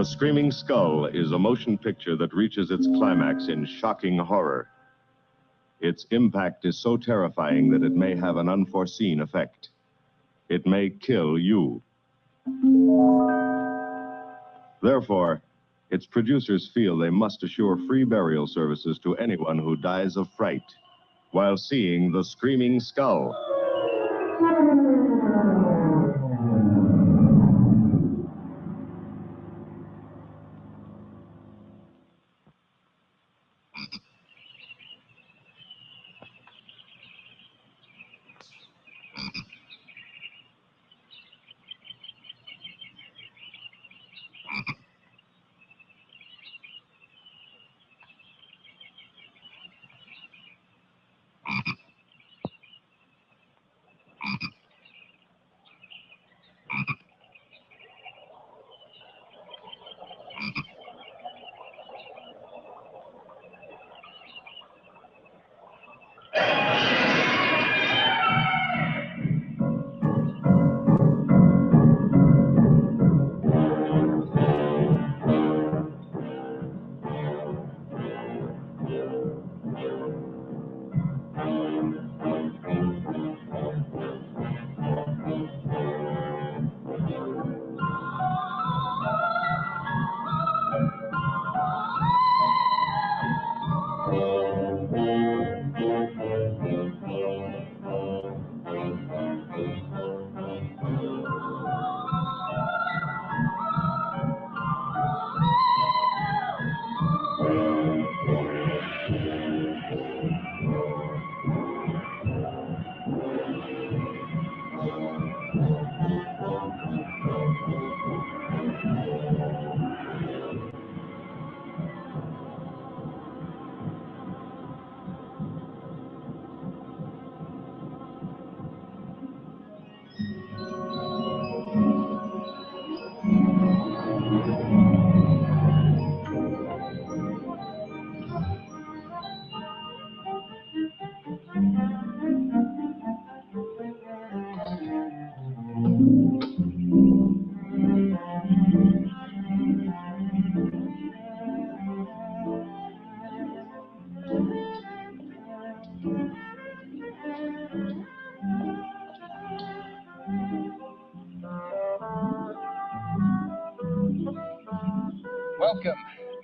The Screaming Skull is a motion picture that reaches its climax in shocking horror. Its impact is so terrifying that it may have an unforeseen effect. It may kill you. Therefore, its producers feel they must assure free burial services to anyone who dies of fright while seeing The Screaming Skull. Welcome,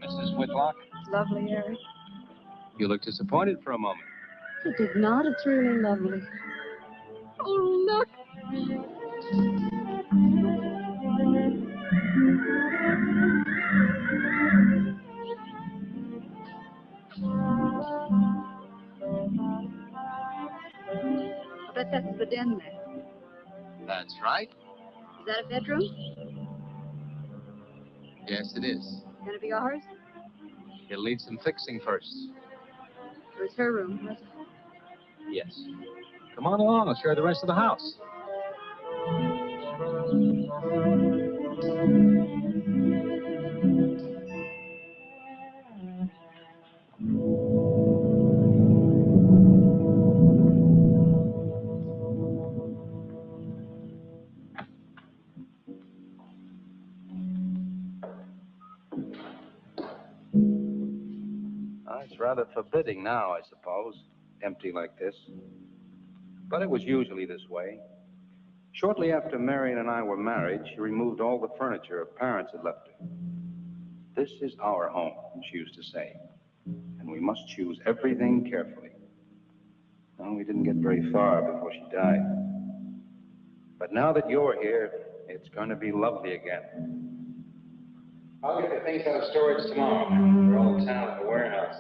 Mrs. Whitlock. It's lovely, Harry. You look disappointed for a moment. It did not. It's really lovely. Oh, look. I bet that's the den there. That's right. Is that a bedroom? Yes, it is. Gonna be ours? It'll need some fixing first. It was her room, wasn't it? Yes. Come on along. I'll share the rest of the house. It's rather forbidding now, I suppose, empty like this. But it was usually this way. Shortly after Marion and I were married, she removed all the furniture her parents had left her. This is our home, she used to say, and we must choose everything carefully. Well, we didn't get very far before she died. But now that you're here, it's going to be lovely again. I'll get the things out of storage tomorrow. They're all in town at the warehouse.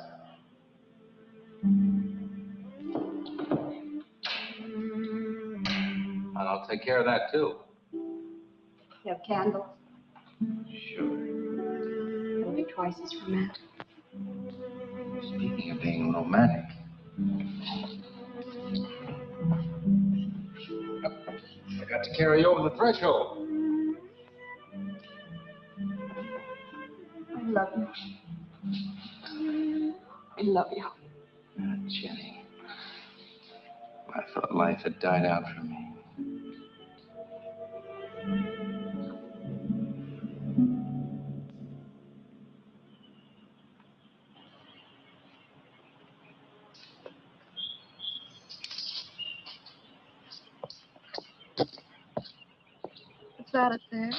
And I'll take care of that, too. You have candles? Sure. It'll be twice as romantic. Speaking of being romantic. I got to carry you over the threshold. I love you. I love you. Jenny. I thought life had died out for me. What's that up there?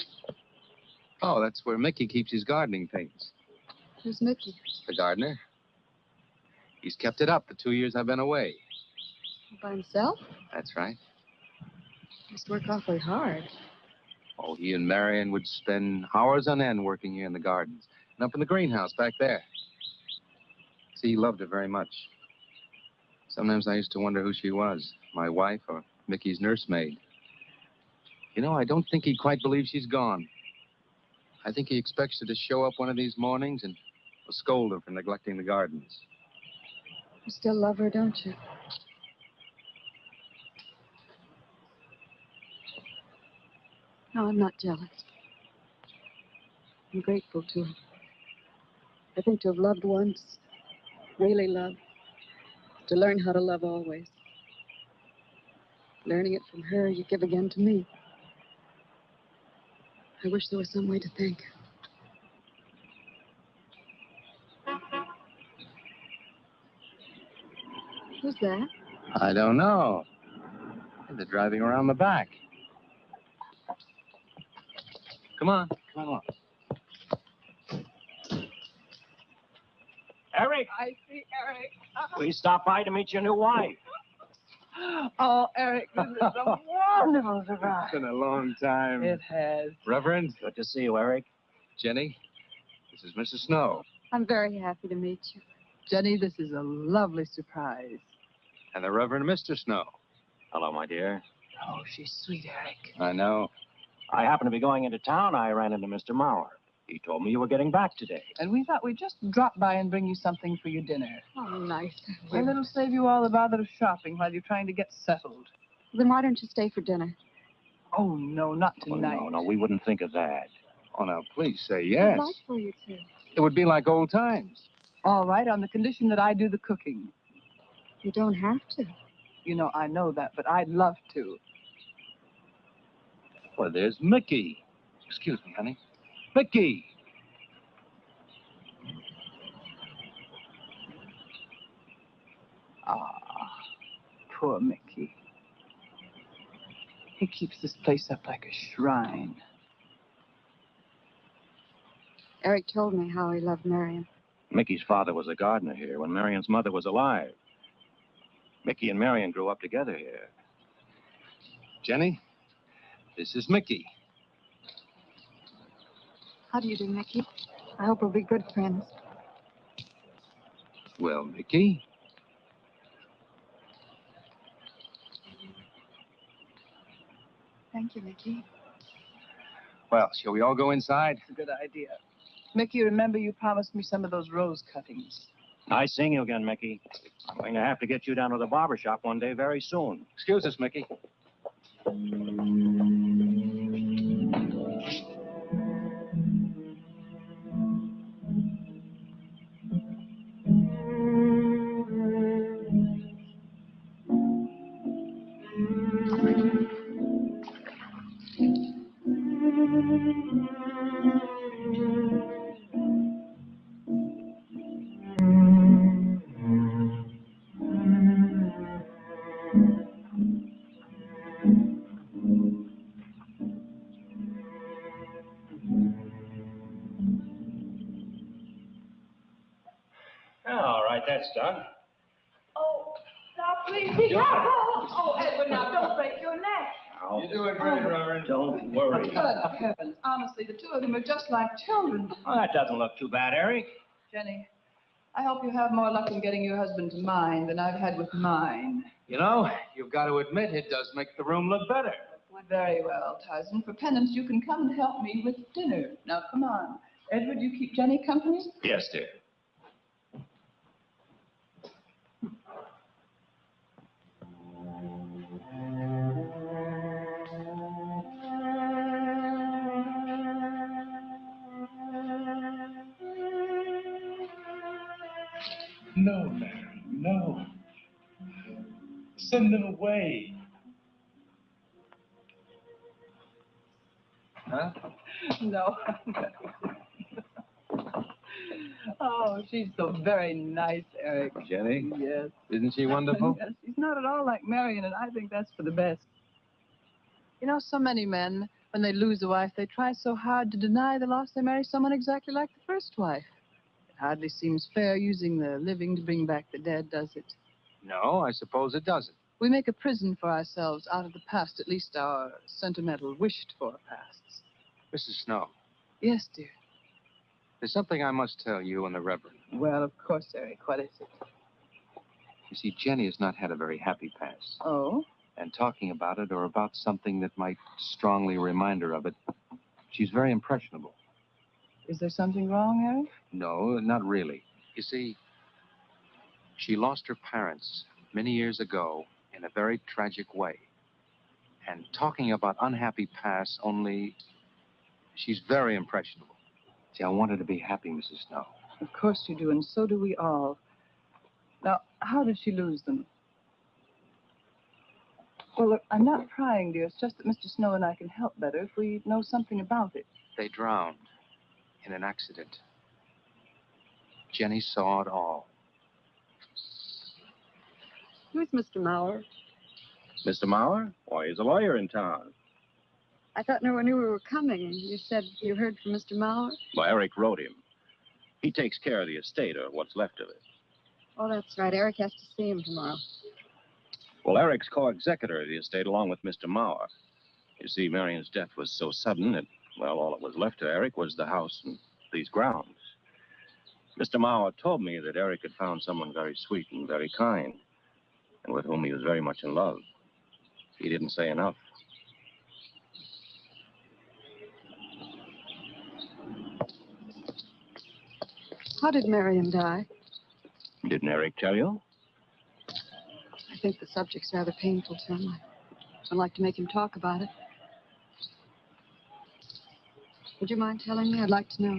Oh, that's where Mickey keeps his gardening things. Who's Mickey? The gardener. He's kept it up the 2 years I've been away. By himself? That's right. Must work awfully hard. Oh, he and Marion would spend hours on end working here in the gardens and up in the greenhouse back there. See, he loved her very much. Sometimes I used to wonder who she was, my wife or Mickey's nursemaid. You know, I don't think he quite believes she's gone. I think he expects her to show up one of these mornings and will scold her for neglecting the gardens. You still love her, don't you? No, I'm not jealous. I'm grateful to her. I think to have loved once, really loved, to learn how to love always. Learning it from her, you give again to me. I wish there was some way to thank her. Who's that? I don't know. They're driving around the back. Come on, come on. Eric! I see Eric. We stopped by to meet your new wife. Oh, Eric, this is a wonderful surprise. It's been a long time. It has. Reverend, Good to see you, Eric. Jenny, this is Mrs. Snow. I'm very happy to meet you. Jenny, this is a lovely surprise. And the Reverend Mr. Snow. Hello, my dear. Oh, she's sweet, Eric. I know. I happened to be going into town. I ran into Mr. Maurer. He told me you were getting back today. And we thought we'd just drop by and bring you something for your dinner. Oh, nice of And you. it'll save you all the bother of shopping while you're trying to get settled. Then why don't you stay for dinner? Oh, no, not Oh, tonight. no, we wouldn't think of that. Oh, now, please say I'd yes. like for you to. It would be like old times. All right, on the condition that I do the cooking. You don't have to. You know, I know that, but I'd love to. Well, there's Mickey. Excuse me, honey. Mickey! Ah, poor Mickey. He keeps this place up like a shrine. Eric told me how he loved Marion. Mickey's father was a gardener here when Marion's mother was alive. Mickey and Marion grew up together here. Jenny, this is Mickey. How do you do, Mickey? I hope we'll be good friends. Well, Mickey, Thank you, Mickey. well, shall we all go inside? It's a good idea. Mickey, remember you promised me some of those rose cuttings. Nice seeing you again, Mickey. I'm going to have to get you down to the barber shop one day very soon. Excuse us, Mickey. All right, that's done. Oh, now please be careful. Oh, Edward, now don't break your neck. Now, You're doing great, Reverend. don't worry. Good heavens. Honestly, the two of them are just like children. Oh, that doesn't look too bad, Eric. Jenny, I hope you have more luck in getting your husband to mine than I've had with mine. You know, you've got to admit it does make the room look better. Very well, Tyson. For penance, you can come and help me with dinner. Now, come on. Edward, you keep Jenny company? Yes, dear. No, Mary, no. Send them away. Huh? No. Oh, she's so very nice, Eric. Jenny, Yes. isn't she wonderful? Yes, she's not at all like Marion, and I think that's for the best. You know, so many men When they lose a wife, they try so hard to deny the loss they marry someone exactly like the first wife. It hardly seems fair using the living to bring back the dead, does it? No, I suppose it doesn't. We make a prison for ourselves out of the past, at least our sentimental, wished-for pasts. Mrs. Snow, Yes, dear. there's something I must tell you and the Reverend. Well, of course, Eric. What is it? You see, Jenny has not had a very happy past. Oh? And talking about it or about something that might strongly remind her of it, she's very impressionable. Is there something wrong, Eric? No, not really. You see, she lost her parents many years ago in a very tragic way. And talking about unhappy past, only she's very impressionable. See, I want her to be happy, Mrs. Snow. Of course you do, and so do we all. Now, how did she lose them? Well, look, I'm not prying, dear. It's just that Mr. Snow and I can help better if we know something about it. They drowned in an accident. Jenny saw it all. Who's Mr. Mauer? Mr. Mauer? Why, he's a lawyer in town. I thought no one knew we were coming. You said you heard from Mr. Mauer? Well, Eric wrote him. He takes care of the estate, or what's left of it. Oh, that's right. Eric has to see him tomorrow. Well, Eric's co-executor of the estate along with Mr. Mauer. You see, Marion's death was so sudden that, well, all that was left to Eric was the house and these grounds. Mr. Mauer told me that Eric had found someone very sweet and very kind, and with whom he was very much in love. He didn't say enough. How did Marion die? Didn't Eric tell you? I think the subject's rather painful to him. I don't like to make him talk about it. Would you mind telling me? I'd like to know.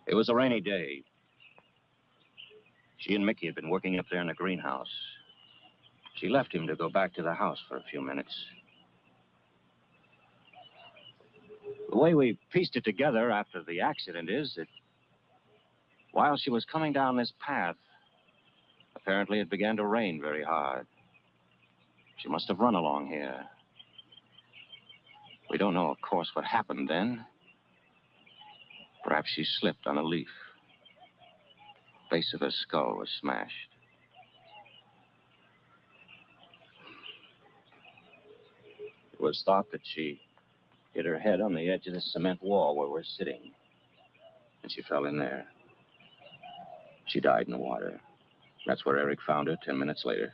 It was a rainy day. She and Mickey had been working up there in the greenhouse. She left him to go back to the house for a few minutes. The way we pieced it together after the accident is that while she was coming down this path, apparently it began to rain very hard. She must have run along here. We don't know, of course, what happened then. Perhaps she slipped on a leaf. The base of her skull was smashed. It was thought that she hit her head on the edge of the cement wall where we're sitting. And she fell in there. She died in the water. That's where Eric found her 10 minutes later.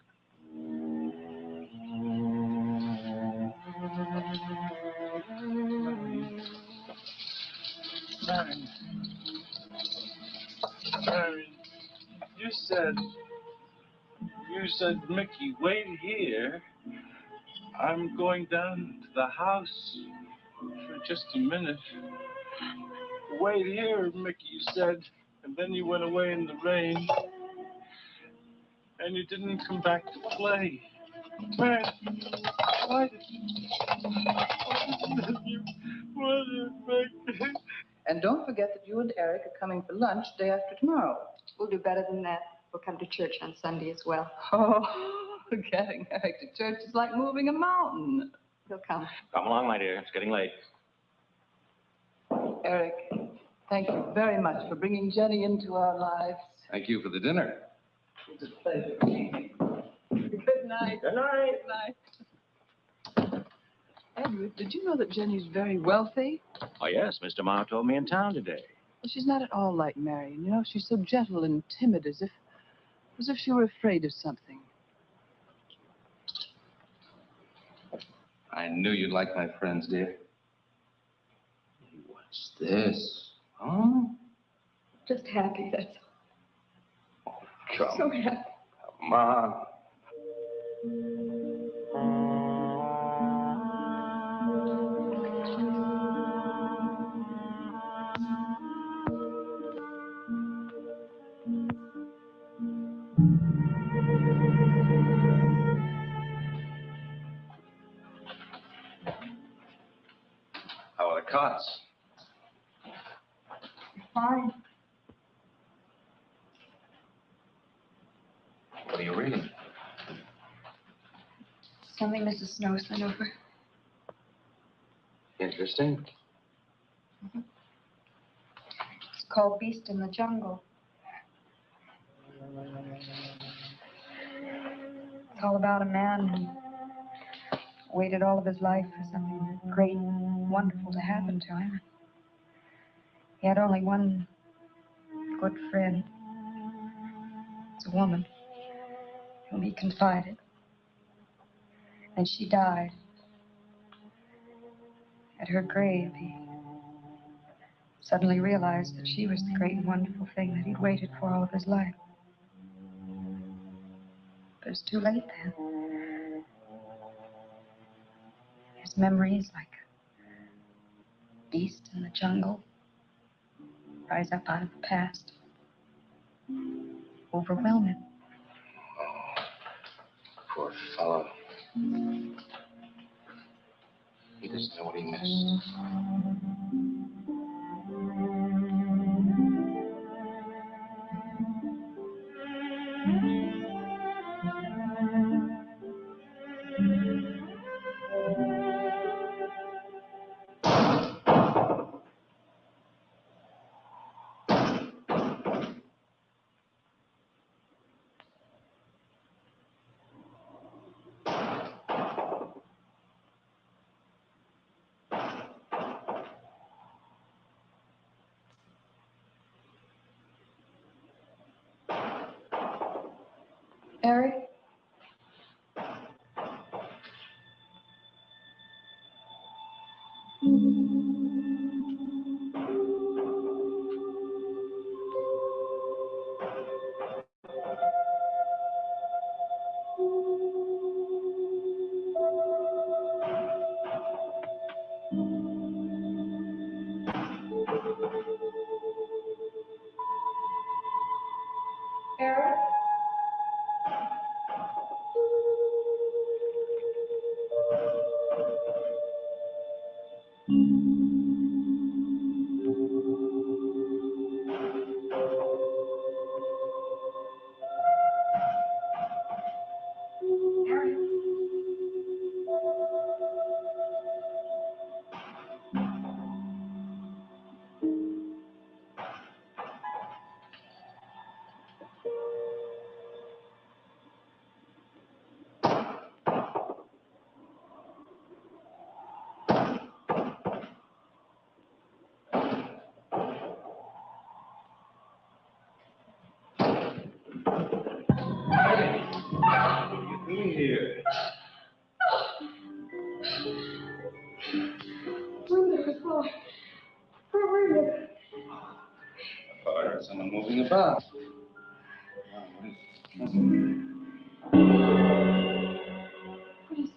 Marion, you said, Mickey, wait here. I'm going down to the house for just a minute. Wait here, Mickey, you said, and then you went away in the rain, and you didn't come back to play. Man, why did you make me? And don't forget that you and Eric are coming for lunch day after tomorrow. We'll do better than that. We'll come to church on Sunday as well. Oh, getting Eric to church is like moving a mountain. He'll come. Come along, my dear. It's getting late. Eric, thank you very much for bringing Jenny into our lives. Thank you for the dinner. It's a pleasure. Good night. Good night. Good night. Edward, did you know that Jenny's very wealthy? Oh, yes. Mr. Mauer told me in town today. Well, she's not at all like Marion. You know, she's so gentle and timid, as if she were afraid of something. I knew you'd like my friends, dear. What's this? Huh? Just happy, that's all. Come, So happy. come on. How are the cots? Fine. What are you reading? Something Mrs. Snow sent over. Interesting. It's called Beast in the Jungle. It's all about a man who waited all of his life for something great and wonderful to happen to him. He had only one good friend. It's a woman whom he confided. And she died. At her grave, he suddenly realized that she was the great and wonderful thing that he'd waited for all of his life. But it's too late then. His memory is like a beast in the jungle. Rise up out of the past. Overwhelm him. Poor fellow. He doesn't know what he missed. Eric? Eric? Here. Wonderful. Where were you? I heard someone moving about. What is it?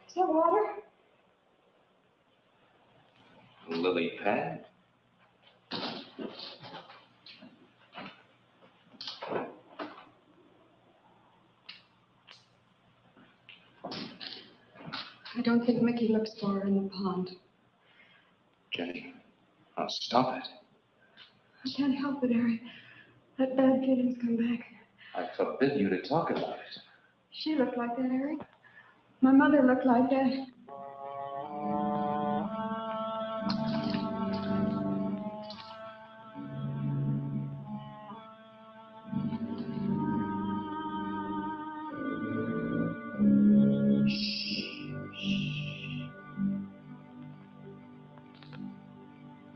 Is that water? A lily pad? I don't think Mickey looks for her in the pond. Jenny, oh, stop it. I can't help it, Eric. That bad feeling's come back. I forbid you to talk about it. She looked like that, Eric. My mother looked like that.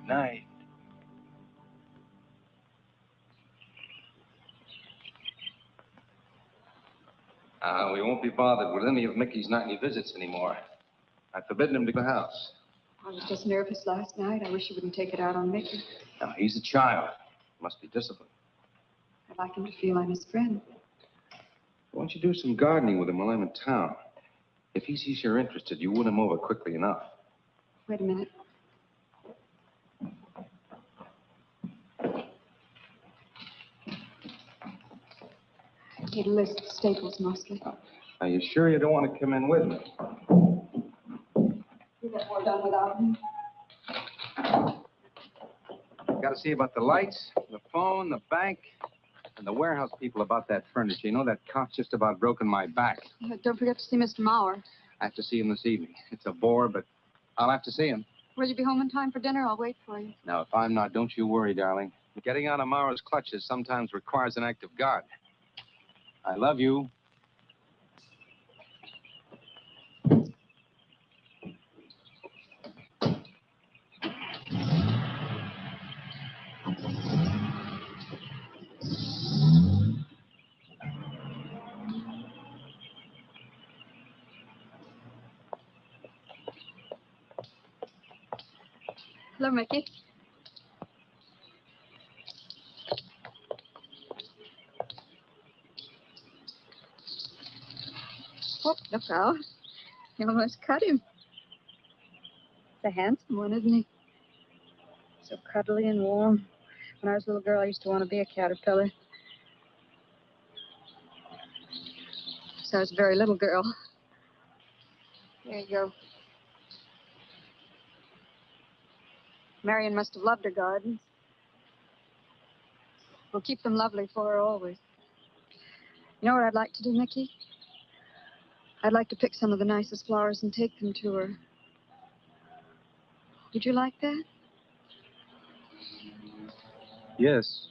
Night. We won't be bothered with any of Mickey's nightly visits anymore. I've forbidden him to the house. I was just nervous last night. I wish you wouldn't take it out on Mickey. Now, he's a child. Must be disciplined. I'd like him to feel I'm his friend. Why don't you do some gardening with him while I'm in town? If he sees you're interested, you win him over quickly enough. Wait a minute. I need a list of staples mostly. Are you sure you don't want to come in with me? You get more done without him. Got to see about the lights, the phone, the bank, and the warehouse people about that furniture. You know, that cop's just about broken my back. Don't forget to see Mr. Mauer. I have to see him this evening. It's a bore, but I'll have to see him. Will you be home in time for dinner? I'll wait for you. Now, if I'm not, don't you worry, darling. Getting out of Mara's clutches sometimes requires an act of God. I love you. Hello, Mickey. Oh, look out. You almost cut him. He's a handsome one, isn't he? So cuddly and warm. When I was a little girl, I used to want to be a caterpillar. So I was a very little girl. There you go. Marion must have loved her gardens. We'll keep them lovely for her always. You know what I'd like to do, Mickey? I'd like to pick some of the nicest flowers and take them to her. Would you like that? Yes.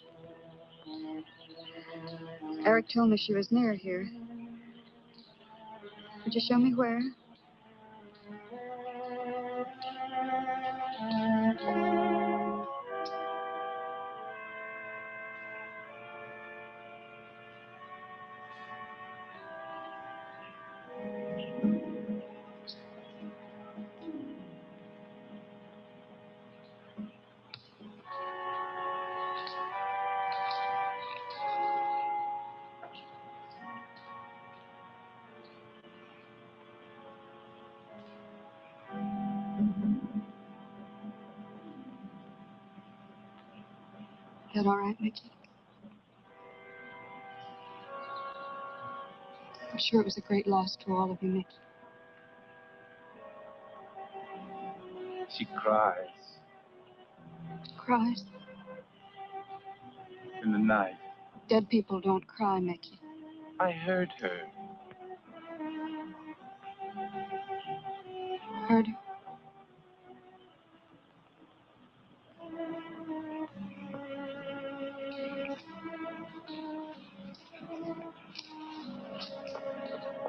Eric told me she was near here. Would you show me where? That all right, Mickey? I'm sure it was a great loss to all of you, Mickey. She cries Cries? in the night. Dead people don't cry, Mickey. I heard her. Heard her?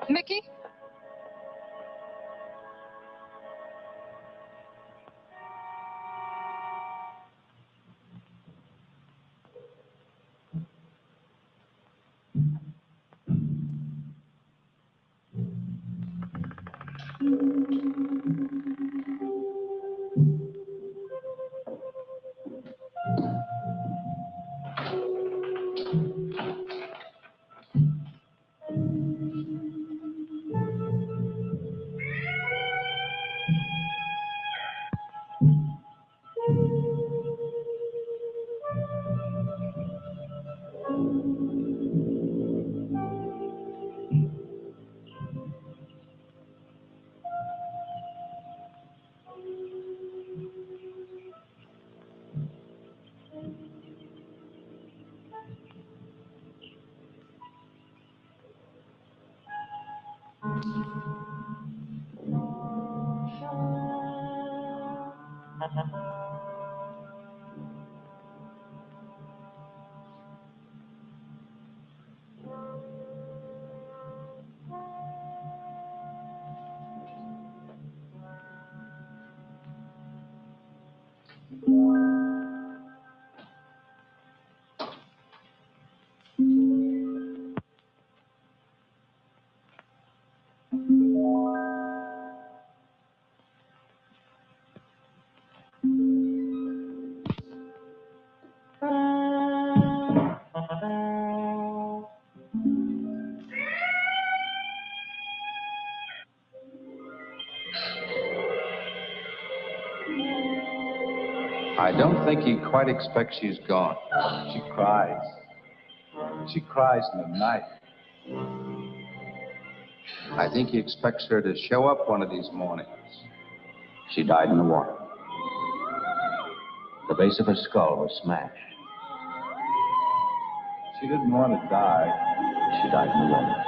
Mickey? I don't think he quite expects she's gone. She cries. She cries in the night. I think he expects her to show up one of these mornings. She died in the water. The base of her skull was smashed. She didn't want to die. She died in the water.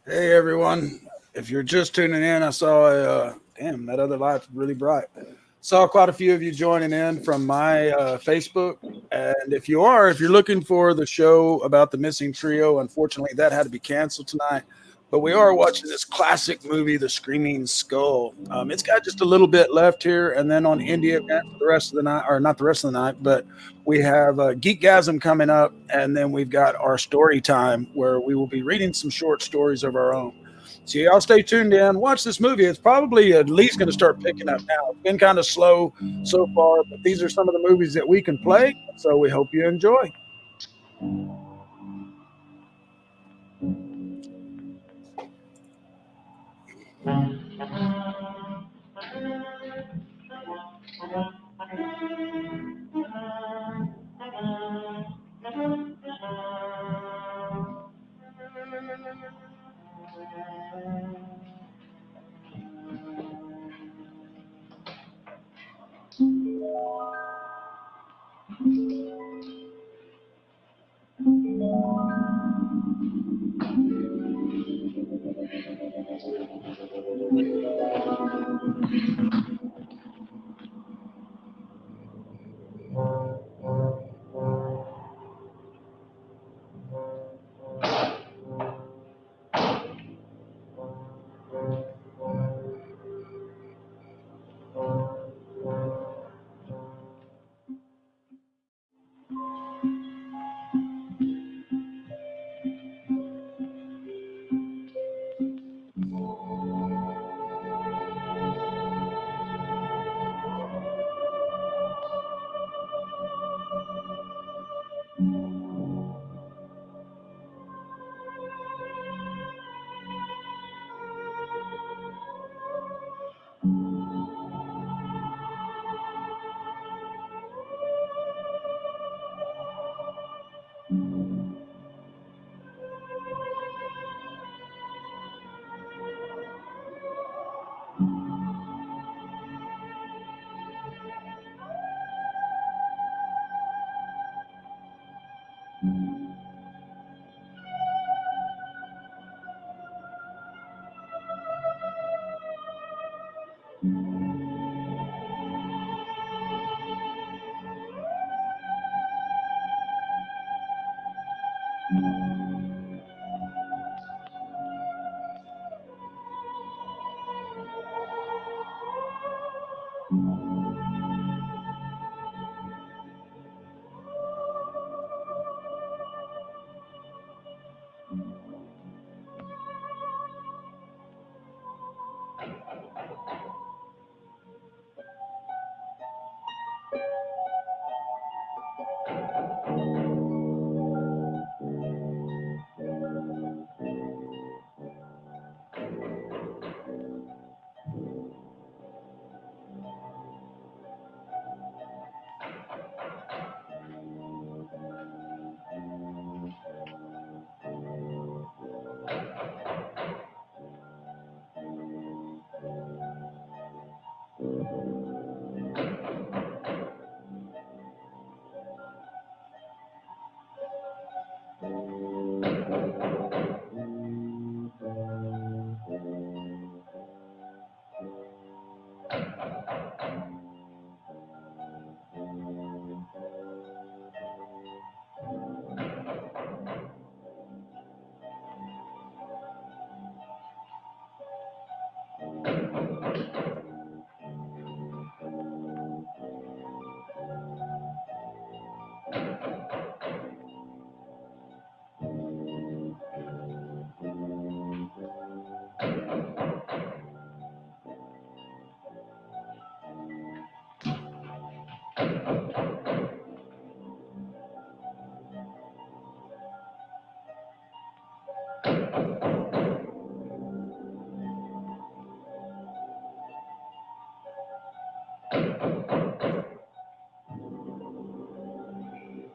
Hey everyone, if you're just tuning in, I saw damn, that other light's really bright. Saw quite a few of you joining in from my Facebook. And if you're looking for the show about the missing trio, unfortunately that had to be canceled tonight. But we are watching this classic movie, The Screaming Skull. It's got just a little bit left here, and then on Indie Event for the rest of the night, or not the rest of the night, but we have Geekgasm coming up, and then we've got our story time where we will be reading some short stories of our own. So y'all stay tuned in. Watch this movie. It's probably at least going to start picking up now. It's been kind of slow so far, but these are some of the movies that we can play. So we hope you enjoy.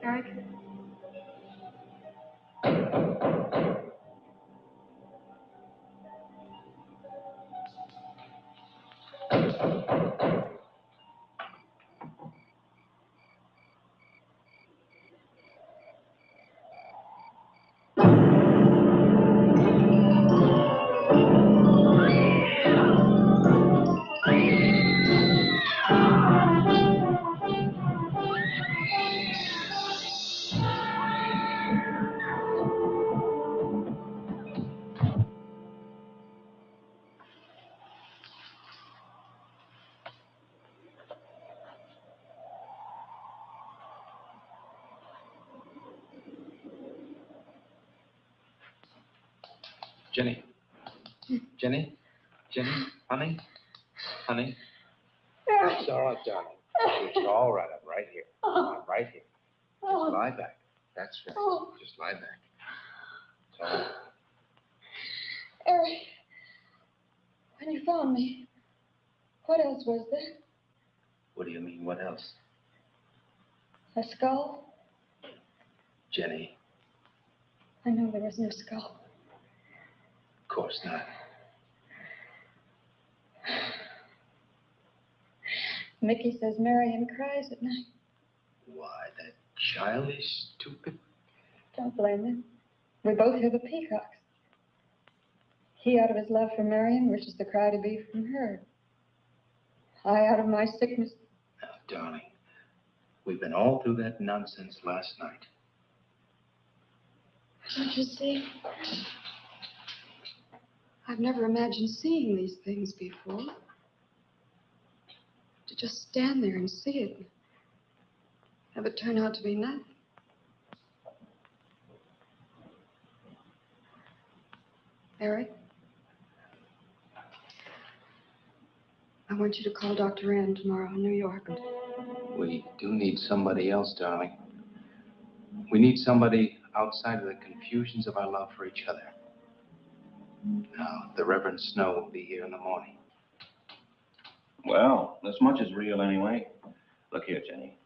Eric? Jenny. Jenny? Jenny? Honey? Honey? It's all right, darling. It's all right. I'm right here. I'm right here. Just lie back. That's right. Just lie back. It's all right. Eric, when you found me, what else was there? What do you mean, what else? A skull? Jenny, I know there was no skull. of course not. Mickey says Marion cries at night. Why, that childish, stupid... Don't blame him. We both hear the peacocks. He out of his love for Marion wishes the cry to be from her. I out of my sickness. Now, darling, we've been all through that nonsense last night. Don't you see? I've never imagined seeing these things before. To just stand there and see it. Have it turn out to be nothing. Eric? I want you to call Dr. Ann tomorrow in New York. We do need somebody else, darling. We need somebody outside of the confusions of our love for each other. Now, the Reverend Snow will be here in the morning. Well, this much is real anyway. Look here, Jenny.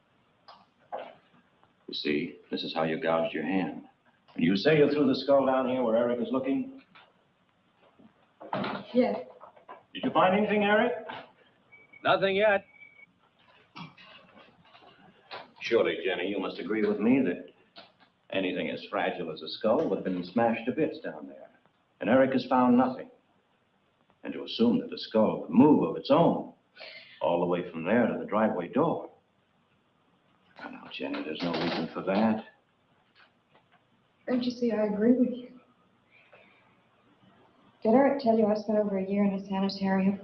You see, this is how you gouged your hand. And you say you threw the skull down here where Eric is looking? Yes. Did you find anything, Eric? Nothing yet. Surely, Jenny, you must agree with me that anything as fragile as a skull would have been smashed to bits down there. And Eric has found nothing. And to assume that the skull would move of its own all the way from there to the driveway door. Oh, now, Jenny, there's no reason for that. Don't you see, I agree with you. Did Eric tell you I spent over a year in a sanitarium?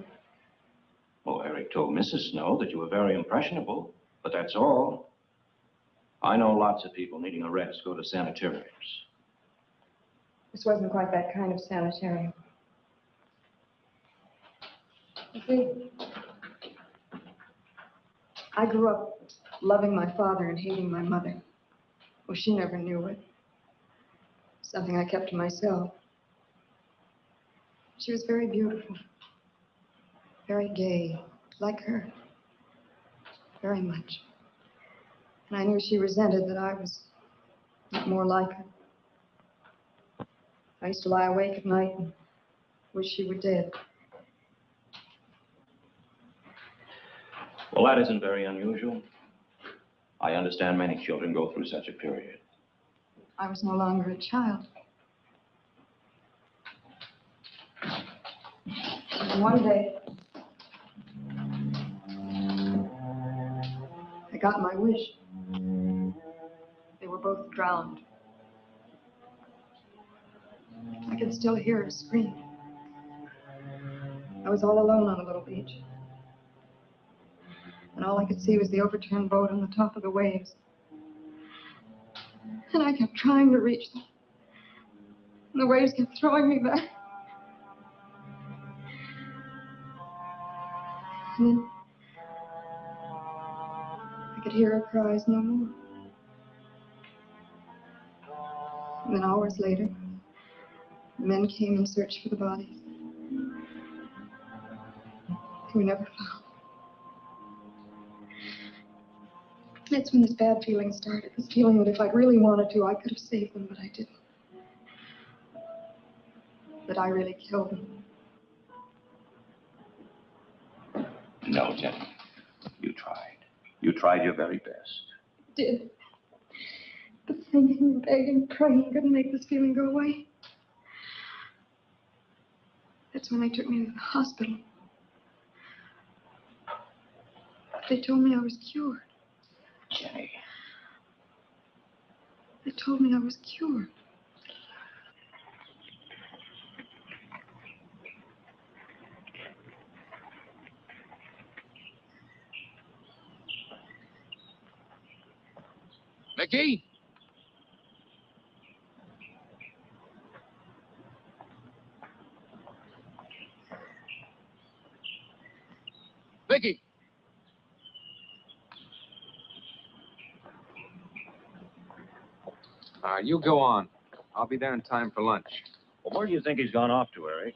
Well, Eric told Mrs. Snow that you were very impressionable, but that's all. I know lots of people needing a rest go to sanitariums. This wasn't quite that kind of sanitarium. You see, I grew up loving my father and hating my mother. Well, she never knew it. Something I kept to myself. She was very beautiful. Very gay, like her. Very much. And I knew she resented that I was not more like her. I used to lie awake at night and wish she were dead. Well, that isn't very unusual. I understand many children go through such a period. I was no longer a child. And one day, I got my wish. They were both drowned. I could still hear her scream. I was all alone on a little beach. And all I could see was the overturned boat on the top of the waves. And I kept trying to reach them. And the waves kept throwing me back. And then I could hear her cries no more. And then hours later, men came in search for the bodies. They were never found. That's when this bad feeling started. This feeling that if I'd really wanted to, I could have saved them, but I didn't. That I really killed them. No, Jenny. You tried. You tried your very best. Did. But thinking, begging, praying couldn't make this feeling go away. That's when they took me to the hospital. But they told me I was cured. Jenny. They told me I was cured. Mickey? Mickey! You go on. I'll be there in time for lunch. Well, where do you think he's gone off to, Eric?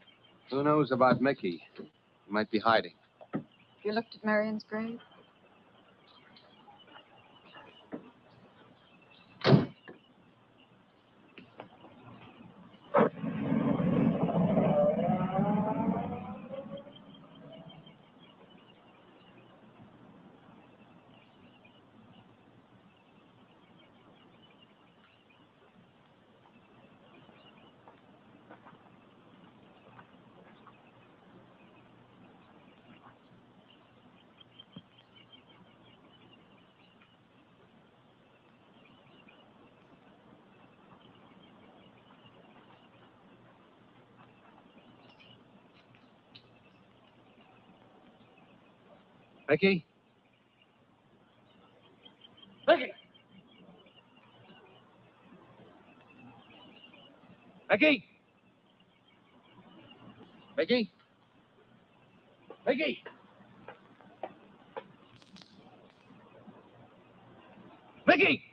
Who knows about Mickey? He might be hiding. You looked at Marion's grave? Mickey? Mickey! Mickey! Mickey? Mickey! Mickey!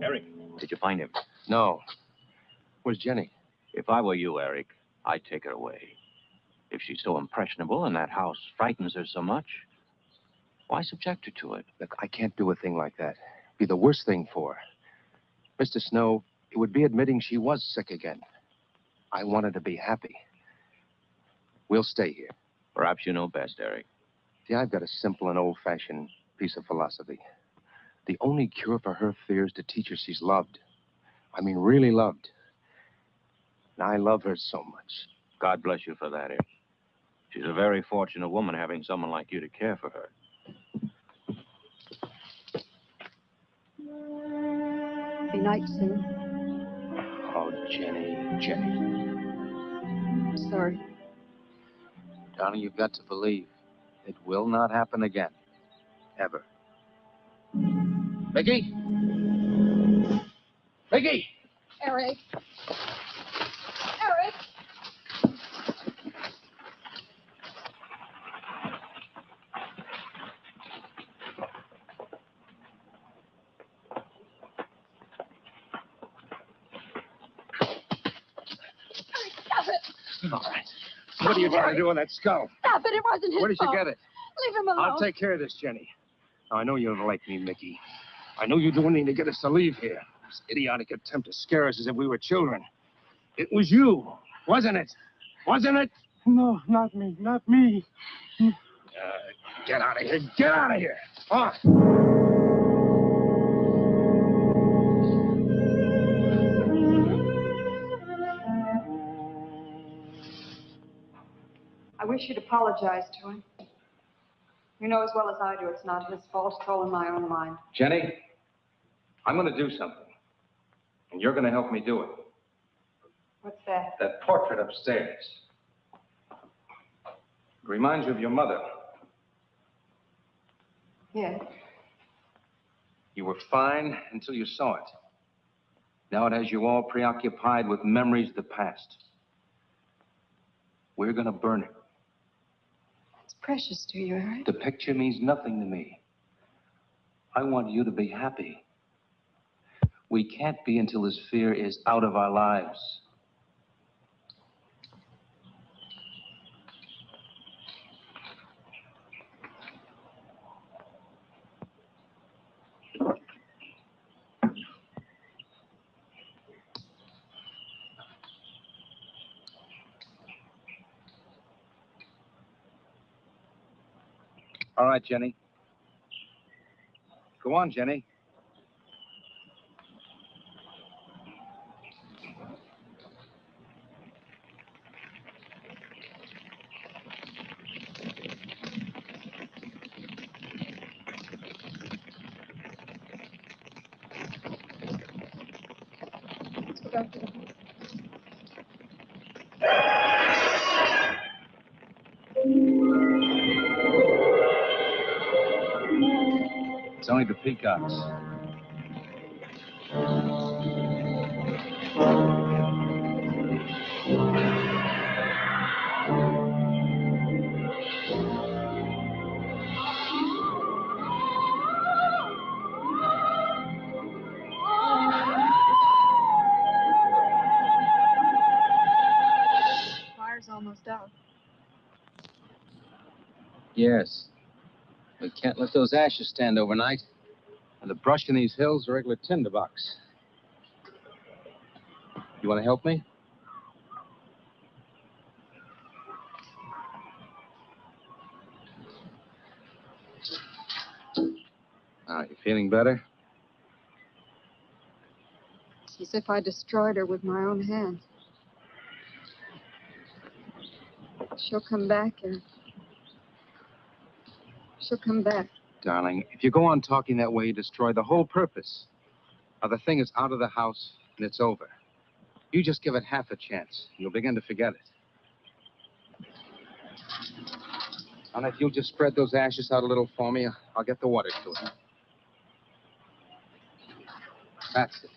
Eric, did you find him? No. Where's Jenny? If I were you, Eric, I'd take her away. If she's so impressionable and that house frightens her so much, why subject her to it? Look, I can't do a thing like that. It'd be the worst thing for her. Mr. Snow, it would be admitting she was sick again. I want her to be happy. We'll stay here. Perhaps you know best, Eric. See, I've got a simple and old-fashioned piece of philosophy. The only cure for her fear is to teach her she's loved. I mean, really loved. And I love her so much. God bless you for that, Eric. She's a very fortunate woman having someone like you to care for her. Be night soon. Oh, Jenny. I'm sorry. Darling, you've got to believe. It will not happen again. Ever. Mickey? Mickey! Eric. Eric! Stop it! All right. What are you going to do with that skull? Stop it! It wasn't his Where did you fault. get it? Leave him alone. I'll take care of this, Jenny. Now, I know you don't like me, Mickey. I know you do anything to get us to leave here. This idiotic attempt to scare us as if we were children. It was you, wasn't it? Wasn't it? No, not me. Not me. Get out of here. Get out of here. On. I wish you'd apologize to him. You know as well as I do it's not his fault. It's all in my own mind. Jenny, I'm going to do something. And you're going to help me do it. What's that? That portrait upstairs. It reminds you of your mother. Yes. You were fine until you saw it. Now it has you all preoccupied with memories of the past. We're gonna burn it. It's precious to you, Eric. The picture means nothing to me. I want you to be happy. We can't be until this fear is out of our lives. All right, Jenny. Go on, Jenny. Let's go back to the house. It's only the peacocks. Fire's almost out. Yes. We can't let those ashes stand overnight. And the brush in these hills are regular tinderbox. You want to help me? You feeling better? It's as if I destroyed her with my own hands. She'll come back, Eric. She'll come back. Darling, if you go on talking that way, you destroy the whole purpose. Now, the thing is out of the house, and it's over. You just give it half a chance. You'll begin to forget it. And if you'll just spread those ashes out a little for me, I'll get the water to it. That's it.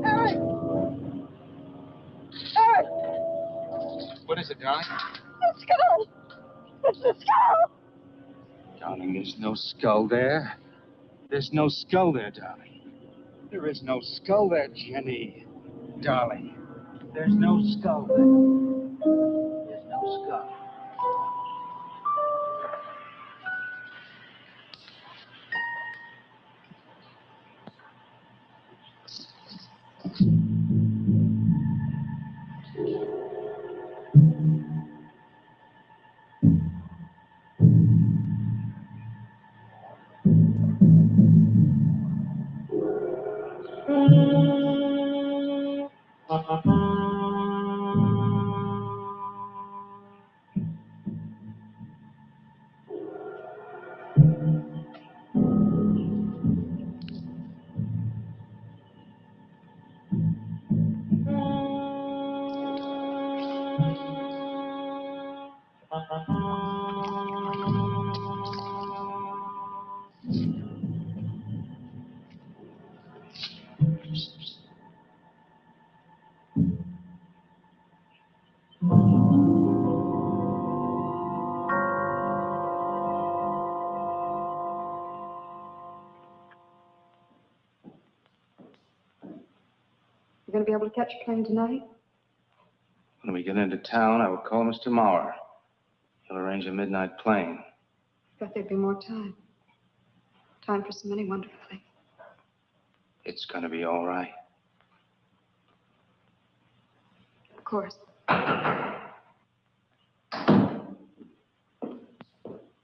Eric! Eric! What is it, darling? The skull! It's the skull! Darling, there's no skull there. There's no skull there, darling. There is no skull there, Jenny. Darling, there's no skull there. There's no skull. You gonna be able to catch a plane tonight? When we get into town, I will call Mr. Maurer. He'll arrange a midnight plane. Thought there'd be more time. Time for so many wonderful things. It's gonna be all right. Of course.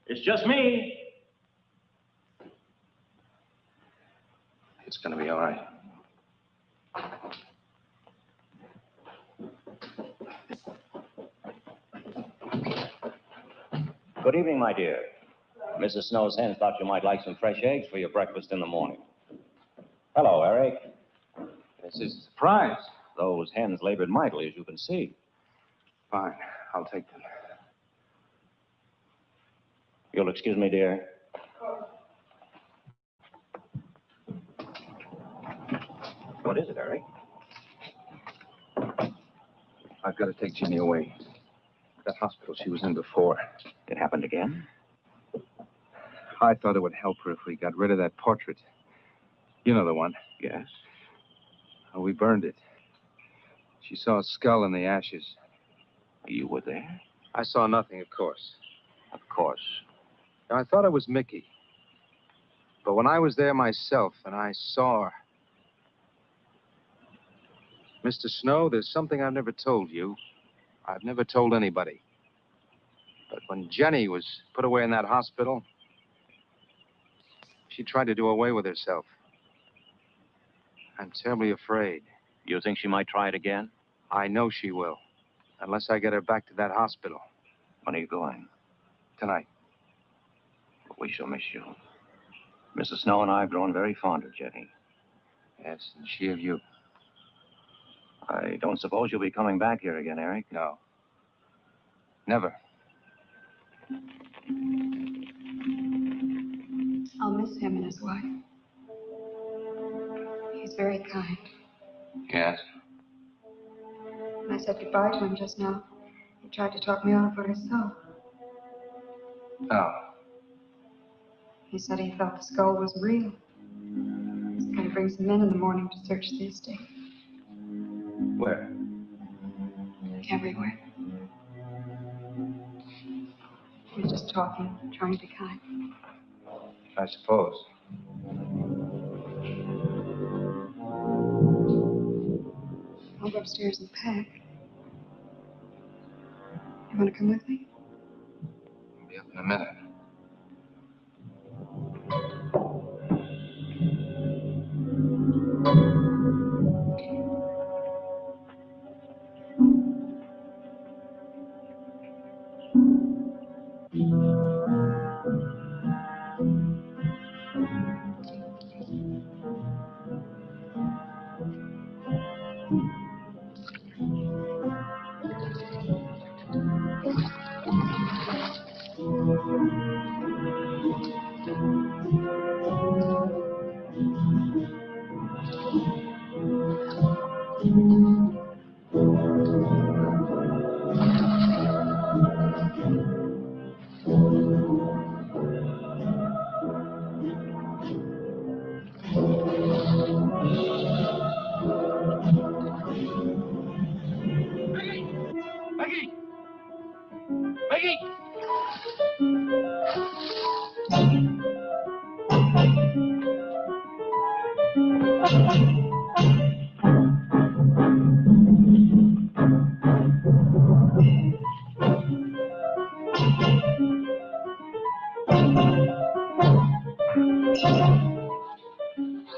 It's just me. It's gonna be all right. Good evening, my dear. Mrs. Snow's hens thought you might like some fresh eggs for your breakfast in the morning. Hello, Eric. This is a surprise. Those hens labored mightily, as you can see. Fine. I'll take them. You'll excuse me, dear. What is it, Eric? I've got to take Jenny away. That hospital she was in before. It happened again? I thought it would help her if we got rid of that portrait. You know the one. Yes. Oh, we burned it. She saw a skull in the ashes. You were there? I saw nothing, of course. Of course. I thought it was Mickey. But when I was there myself and I saw her... Mr. Snow, there's something I've never told you. I've never told anybody. But when Jenny was put away in that hospital, she tried to do away with herself. I'm terribly afraid. You think she might try it again? I know she will. Unless I get her back to that hospital. When are you going? Tonight. We shall miss you. Mrs. Snow and I have grown very fond of Jenny. Yes, and she of you. I don't suppose you'll be coming back here again, Eric? No. Never. I'll miss him and his wife. He's very kind. Yes? When I said goodbye to him just now, he tried to talk me out of what I saw. Oh. He said he felt the skull was real. He's going to bring some men in the morning to search the estate. Where? Everywhere. He was just talking, trying to be kind. I suppose. I'll go upstairs and pack. You want to come with me? I'll be up in a minute.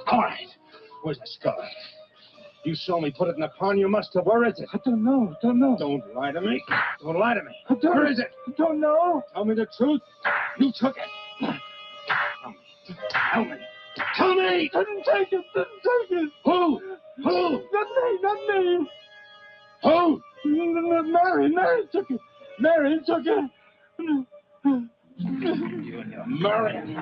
All right. Where's the skull? You saw me put it in the pond. You must have. Where is it? I don't know. Don't lie to me. Don't lie to me. Where is it? I don't know. Tell me the truth. You took it. Tell me. Tell me. Didn't take it. Who? Not me. Who? Mary took it. Mary took it. You and your Murray.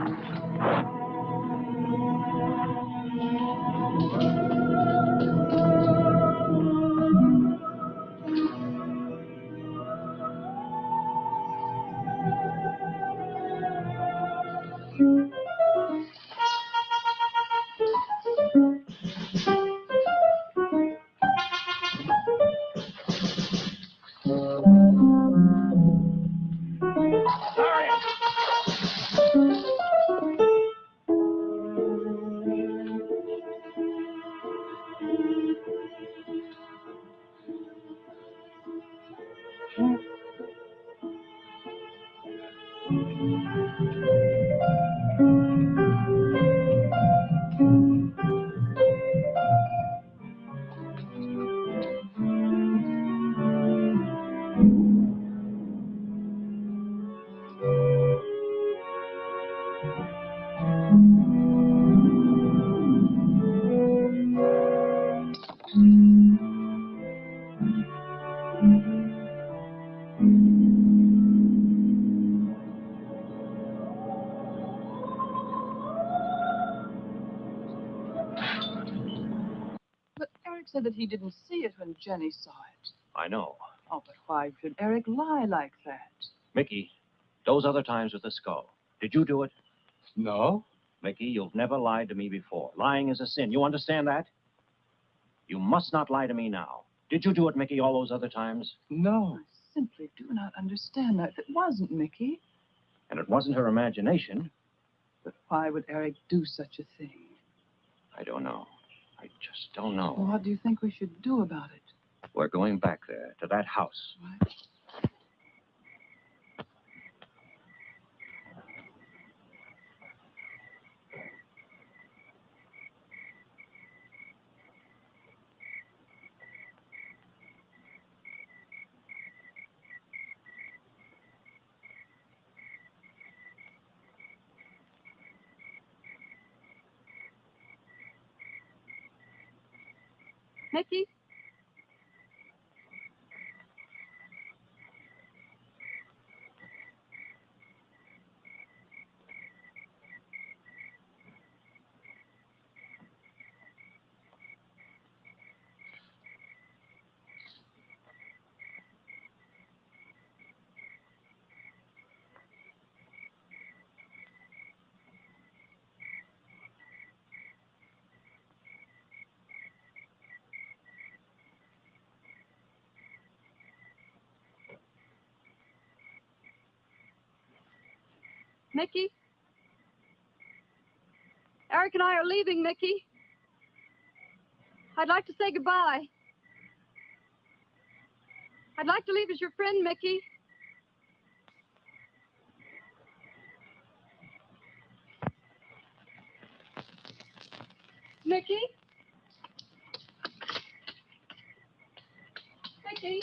But Eric said that he didn't see it when Jenny saw it. I know. Oh, but why should Eric lie like that? Mickey, those other times with the skull, did you do it? No. Mickey, you've never lied to me before. Lying is a sin. You understand that? You must not lie to me now. Did you do it, Mickey, all those other times? No. I simply do not understand that. If it wasn't Mickey, And it wasn't her imagination. but why would Eric do such a thing? I don't know. I just don't know. Well, what do you think we should do about it? We're going back there, to that house. What? Mickey? Mickey? Eric and I are leaving, Mickey. I'd like to say goodbye. I'd like to leave as your friend, Mickey. Mickey? Mickey?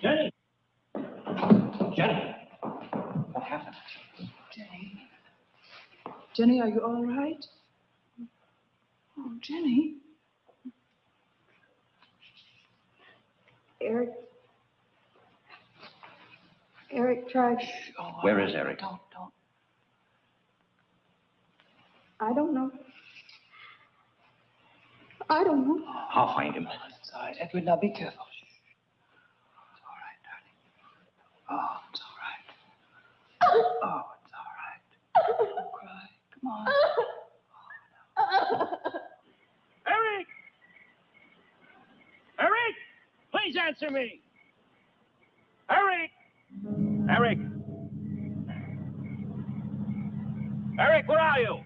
Jenny! Jenny! What happened? Jenny. Jenny, are you all right? Oh, Jenny. Eric tried. Where is Eric? Don't. I don't know. I don't know. I'll find him. It's all right. Edwin, now be careful. It's all right, darling. Oh, it's all right. Oh, it's all right. Don't cry. Come on. Eric! Eric! Please answer me! Eric! Eric! Eric, where are you?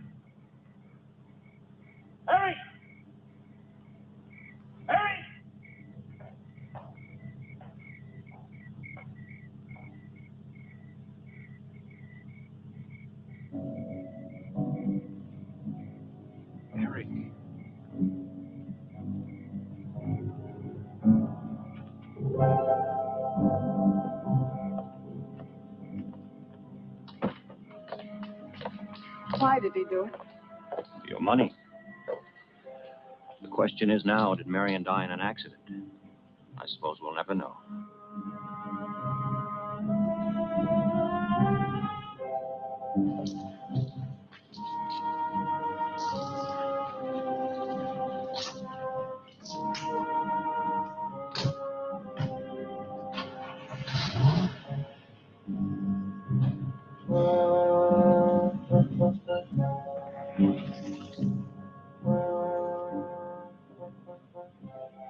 Eric! Eric! Eric. Why did he do it? Your money. The question is now, did Marion die in an accident? I suppose we'll never know.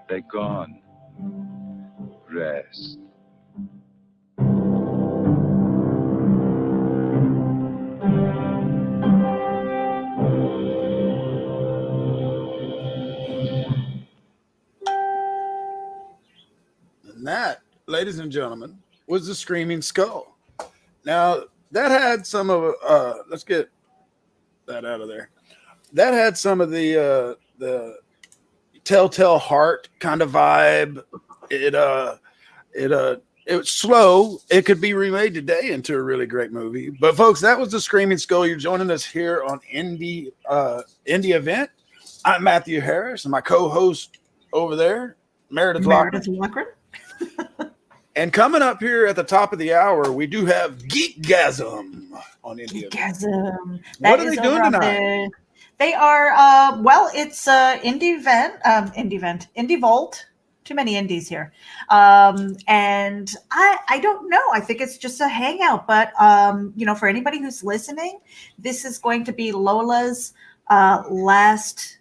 They're gone. Rest. And that, ladies and gentlemen, was the Screaming Skull. Now, that had some of let's get that out of there. That had some of the Telltale Heart kind of vibe. It was slow. It could be remade today into a really great movie. But folks, that was the Screaming Skull. You're joining us here on Indie Event. I'm Matthew Harris, and my co-host over there, Meredith Lochran. And coming up here at the top of the hour, we do have Geekgasm on Indie Event. What are they doing tonight? They are, it's Indie Vault. Too many indies here. And I don't know. I think it's just a hangout. But, for anybody who's listening, this is going to be Lola's last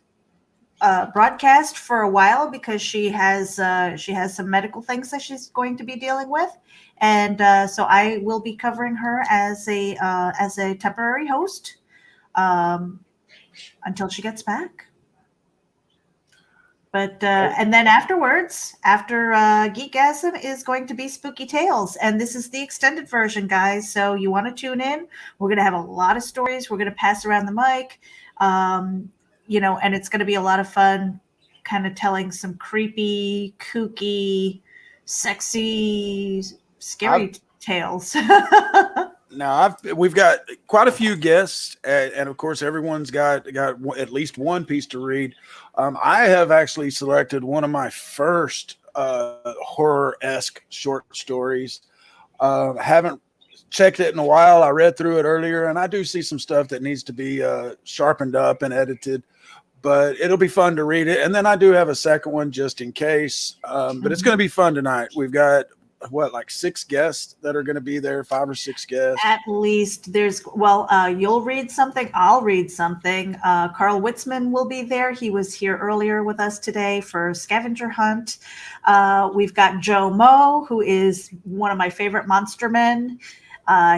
broadcast for a while because she has some medical things that she's going to be dealing with, and so I will be covering her as a temporary host until she gets back. But and then afterwards, after Geekgasm is going to be Spooky Tales, and this is the extended version, guys. So you want to tune in? We're going to have a lot of stories. We're going to pass around the mic, and it's going to be a lot of fun, kind of telling some creepy, kooky, sexy, scary tales. Now we've got quite a few guests, and of course everyone's got at least one piece to read. I have actually selected one of my first horror-esque short stories. Haven't checked it in a while. I read through it earlier, and I do see some stuff that needs to be sharpened up and edited, but it'll be fun to read it. And then I do have a second one just in case, but it's going to be fun tonight. We've got like 6 guests that are going to be there, 5 or 6 guests at least. You'll read something, I'll read something. Carl Witzman will be there. He was here earlier with us today for Scavenger Hunt. We've got Joe Moe, who is one of my favorite monster men.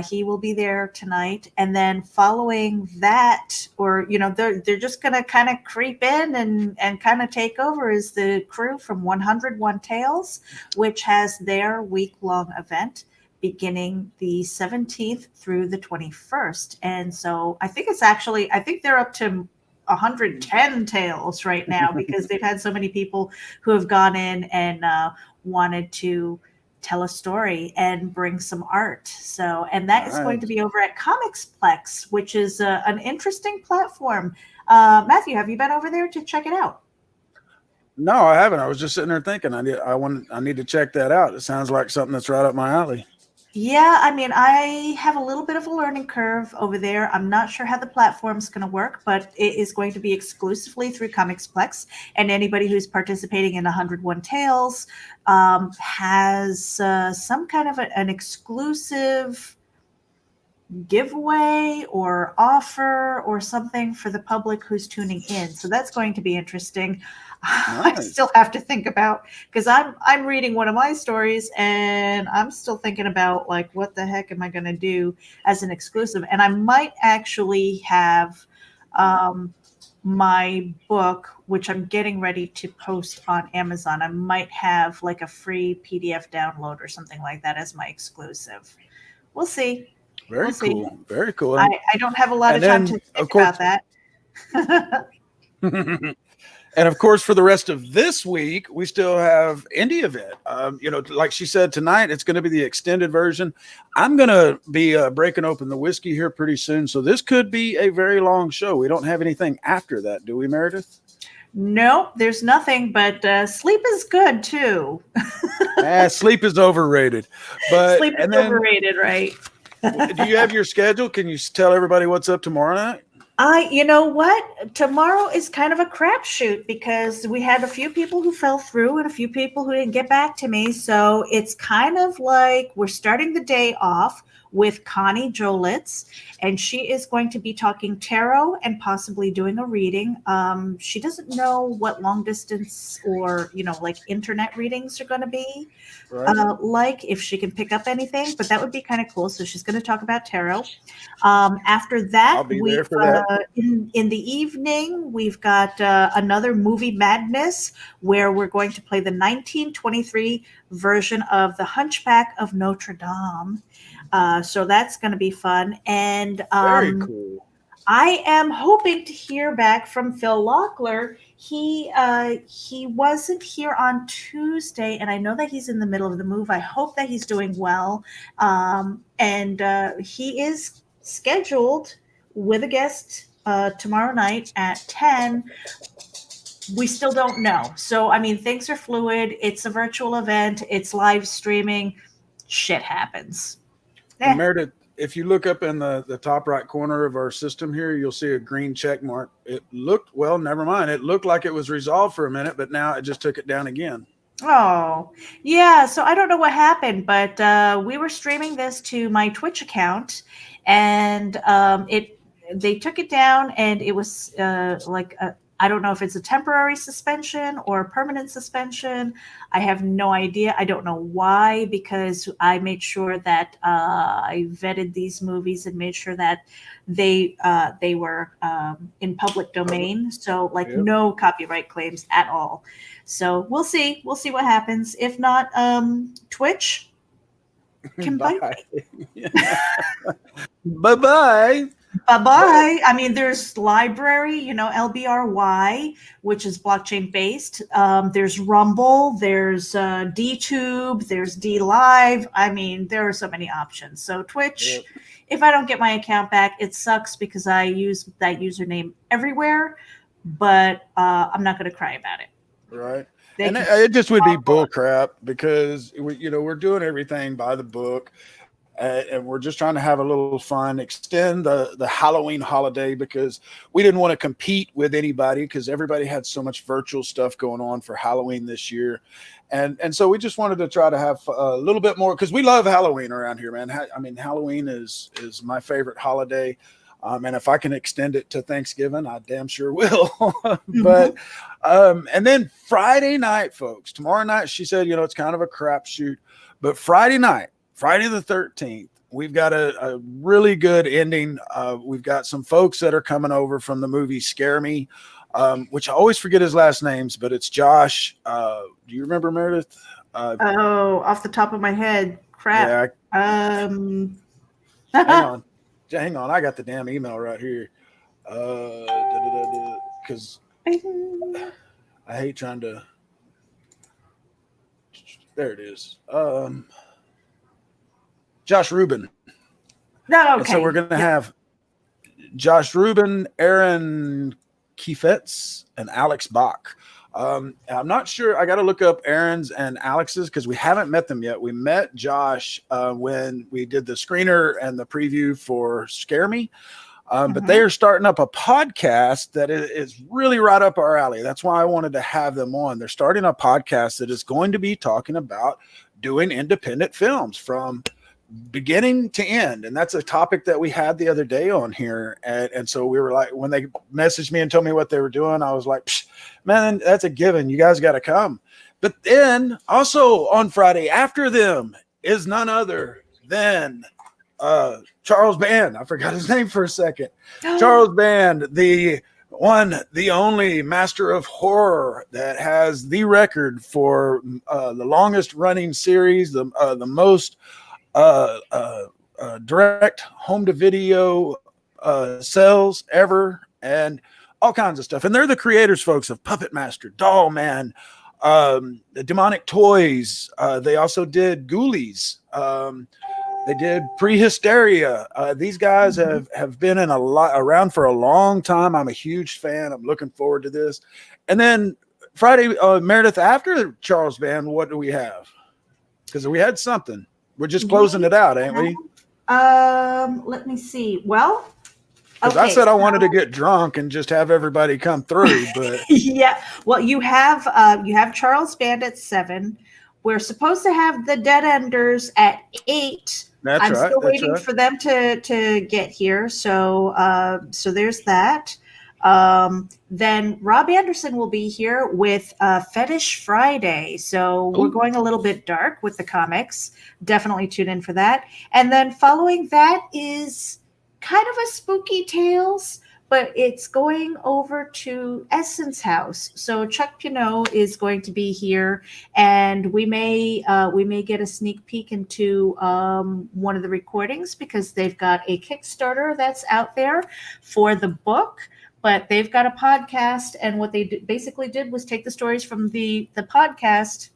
He will be there tonight. And then following that, or they're just going to kind of creep in and kind of take over, is the crew from 101 Tales, which has their week-long event beginning the 17th through the 21st. And so I think they're up to 110 tales right now because they've had so many people who have gone in and wanted to tell a story and bring some art. So, and that is going to be over at Comixplex, which is an interesting platform. Matthew, have you been over there to check it out? No, I haven't. I was just sitting there thinking I need to check that out. It sounds like something that's right up my alley. Yeah, I mean, I have a little bit of a learning curve over there. I'm not sure how the platform's going to work, but it is going to be exclusively through Comixplex. And anybody who's participating in 101 Tales has some kind of an exclusive giveaway or offer or something for the public who's tuning in. So that's going to be interesting. Nice. I still have to think about, because I'm reading one of my stories and I'm still thinking about like, what the heck am I going to do as an exclusive? And I might actually have my book, which I'm getting ready to post on Amazon. I might have like a free PDF download or something like that as my exclusive. We'll see. Very cool. Very cool. I don't have a lot of time to think about that. And of course, for the rest of this week, we still have indie event. Like she said, tonight, it's going to be the extended version. I'm going to be breaking open the whiskey here pretty soon. So this could be a very long show. We don't have anything after that, do we, Meredith? No, there's nothing, but sleep is good too. Sleep is overrated. But sleep is overrated, right? Do you have your schedule? Can you tell everybody what's up tomorrow night? You know what? Tomorrow is kind of a crapshoot because we had a few people who fell through and a few people who didn't get back to me. So it's kind of like we're starting the day off with Connie Jolitz, and she is going to be talking tarot and possibly doing a reading. She doesn't know what long distance or, like internet readings are going to be like, if she can pick up anything, but that would be kind of cool. So she's going to talk about tarot. After that, in the evening, we've got another movie madness where we're going to play the 1923 version of The Hunchback of Notre Dame. So that's going to be fun. And very cool. I am hoping to hear back from Phil Locklear. He wasn't here on Tuesday, and I know that he's in the middle of the move. I hope that he's doing well. And he is scheduled with a guest tomorrow night at 10. We still don't know. So, I mean, things are fluid. It's a virtual event. It's live streaming. Shit happens. Meredith, if you look up in the top right corner of our system here, you'll see a green check mark. It looked, never mind. It looked like it was resolved for a minute, but now it just took it down again. Oh, yeah. So I don't know what happened, but we were streaming this to my Twitch account, and they took it down, and it was like I don't know if it's a temporary suspension or a permanent suspension. I have no idea. I don't know why, because I made sure that I vetted these movies and made sure that they were in public domain. So like no copyright claims at all. So we'll see. We'll see what happens. If not, Twitch can bite me. Bye-bye. Bye-bye. I mean, there's library, LBRY, which is blockchain based. There's Rumble, there's DTube, there's DLive. I mean, there are so many options. So Twitch, if I don't get my account back, it sucks because I use that username everywhere, but I'm not going to cry about it. Right. And it just would be bull crap because, we're doing everything by the book. And we're just trying to have a little fun, extend the Halloween holiday because we didn't want to compete with anybody because everybody had so much virtual stuff going on for Halloween this year. And so we just wanted to try to have a little bit more because we love Halloween around here, man. I mean, Halloween is my favorite holiday. And if I can extend it to Thanksgiving, I damn sure will. But and then Friday night, folks, tomorrow night, she said, it's kind of a crapshoot. But Friday night, Friday the 13th, we've got a really good ending. We've got some folks that are coming over from the movie Scare Me, which I always forget his last names, but it's Josh. Do you remember, Meredith? Off the top of my head. Crap. Yeah. Hang on. I got the damn email right here. Because I hate trying to. There it is. Josh Rubin. No, okay. And so we're going to have Josh Rubin, Aaron Kiefetz, and Alex Bach. I'm not sure. I got to look up Aaron's and Alex's because we haven't met them yet. We met Josh when we did the screener and the preview for Scare Me. But they are starting up a podcast that is really right up our alley. That's why I wanted to have them on. They're starting a podcast that is going to be talking about doing independent films from beginning to end. And that's a topic that we had the other day on here. And so we were like, when they messaged me and told me what they were doing, I was like, man, that's a given. You guys got to come. But then also on Friday after them is none other than Charles Band. I forgot his name for a second. Charles Band, the one, the only master of horror that has the record for the longest running series, the most direct home to video sales ever, and all kinds of stuff. And they're the creators, folks, of Puppet Master, Doll Man, the Demonic Toys. They also did Ghoulies. They did Prehysteria. These guys have been around for a long time. I'm a huge fan. I'm looking forward to this. And then Friday, Meredith, after Charles Band, what do we have? Because we had something. We're just closing it out, ain't we? Let me see. Well, because I said I wanted to get drunk and just have everybody come through, but yeah. Well, you have Charles Band at 7. We're supposed to have the Dead Enders at 8. I'm still waiting for them to get here. So there's that. Then Rob Anderson will be here with Fetish Friday. So we're going a little bit dark with the comics. Definitely tune in for that. And then following that is kind of a spooky tales, but it's going over to Essence House. So Chuck Pinot is going to be here, and we may get a sneak peek into one of the recordings because they've got a Kickstarter that's out there for the book. But they've got a podcast, and what they basically did was take the stories from the podcast,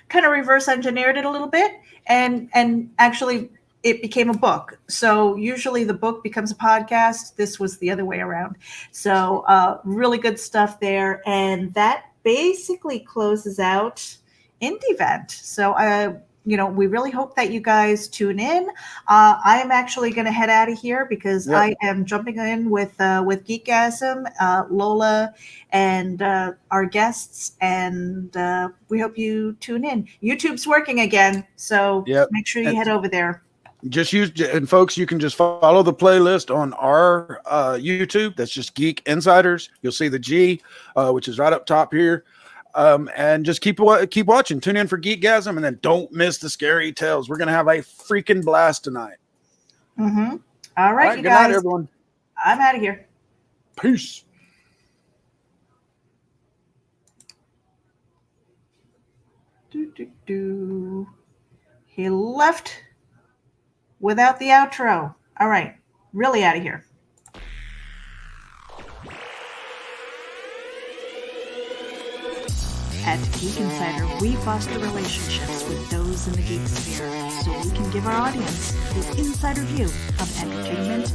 kind of reverse engineered it a little bit, and actually it became a book. So usually the book becomes a podcast. This was the other way around. So really good stuff there, and that basically closes out Indie Vent. So we really hope that you guys tune in. I am actually going to head out of here because I am jumping in with Geekasm, Lola, and our guests, and we hope you tune in. YouTube's working again, so make sure you head over there. Just use, and folks, you can just follow the playlist on our YouTube. That's just Geek Insiders. You'll see the G, which is right up top here. And just keep watching. Tune in for Geekgasm, and then don't miss the scary tales. We're gonna have a freaking blast tonight. Mm-hmm. All right, you good guys. night, everyone. I'm out of here. Peace. He left without the outro. All right, really out of here. At Geek Insider, we foster relationships with those in the geek sphere so we can give our audience the insider view of entertainment,